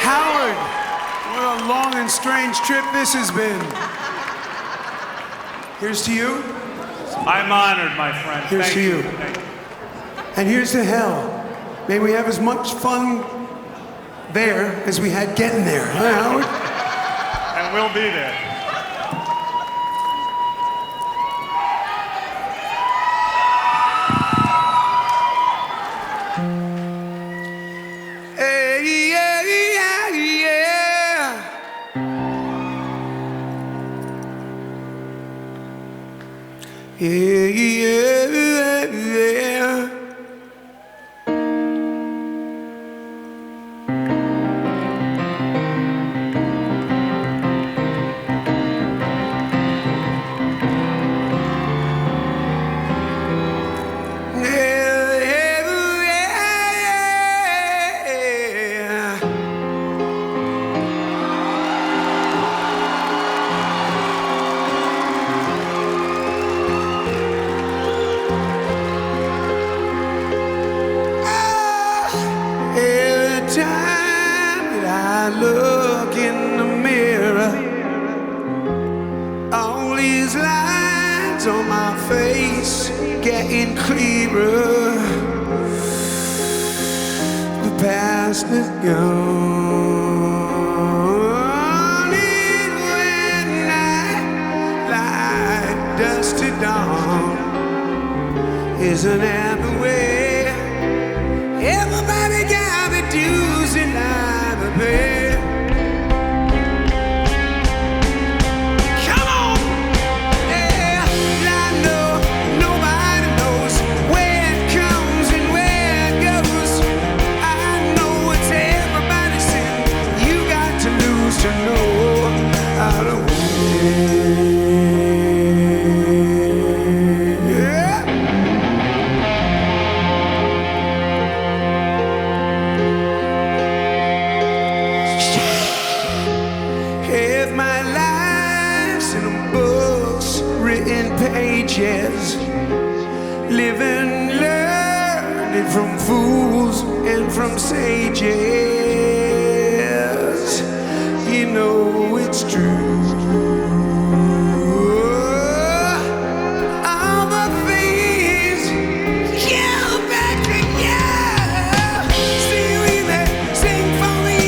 Howard, what a long and strange trip this has been. Here's to you. I'm honored, my friend. Here's Thank to you. Thank you. And here's to hell. May we have as much fun there as we had getting there. Huh, Howard? And we'll be there. Hey, yeah, yeah, yeah. Yeah, yeah, yeah. Every time that I look in the mirror, all these lines on my face getting clearer. The past is gone. And when night like dusk to dawn, isn't that the way? Everybody got the dues and I the pay. Come on! Yeah, I know nobody knows where it comes and where it goes. I know it's everybody's sin. You got to lose to know how to win. Yeah. If my life's in books, written pages, living, learning from fools and from sages, you know it's true. All the things you back to you. Sing with me, sing for me,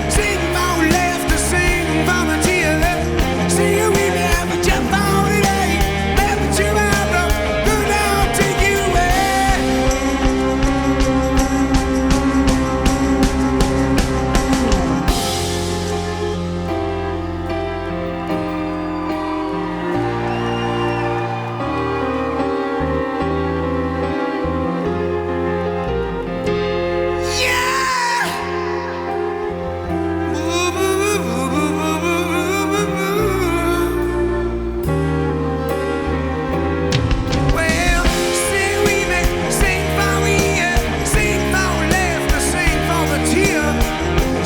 sing for laughter, sing for the tears. Sing with me, have a jump on today. Let me to my blow, good I'll take you away. Yeah! Well, sing with me, sing for me, sing for laughter, sing for the tear.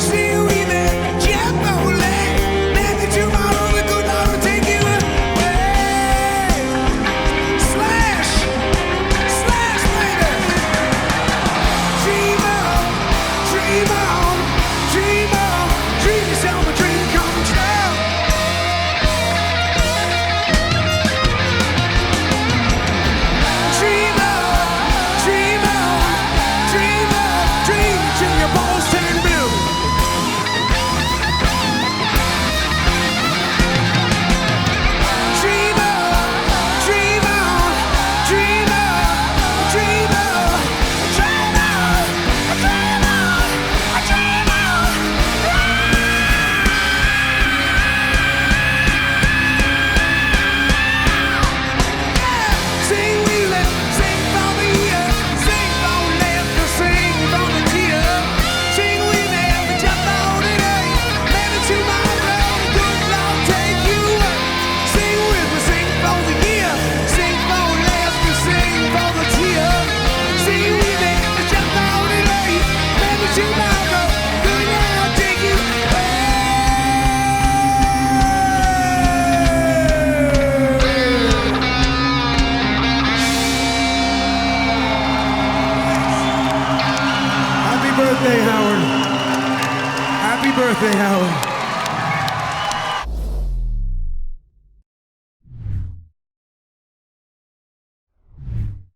Sing with me, jump on leg, maybe tomorrow the good Lord will take you away. Slash, slash, baby. Dream on, dream on, dream on, dream yourself a dream come true. Dream on, dream on, dream on, dream till your balls turn blue. Dream on, dream on, dream on, dream on, dream on, dream on, dream on. Sing with me, sing for me, sing for laughter, sing for the tear. Sing with me, jump on today, maybe tomorrow good Lord take you away. Sing with me, sing for the year, sing for laughter, sing for the tear. Sing with me, jump on today, maybe tomorrow good Lord take you away. Happy birthday, Howard. Happy Happy birthday, Howie.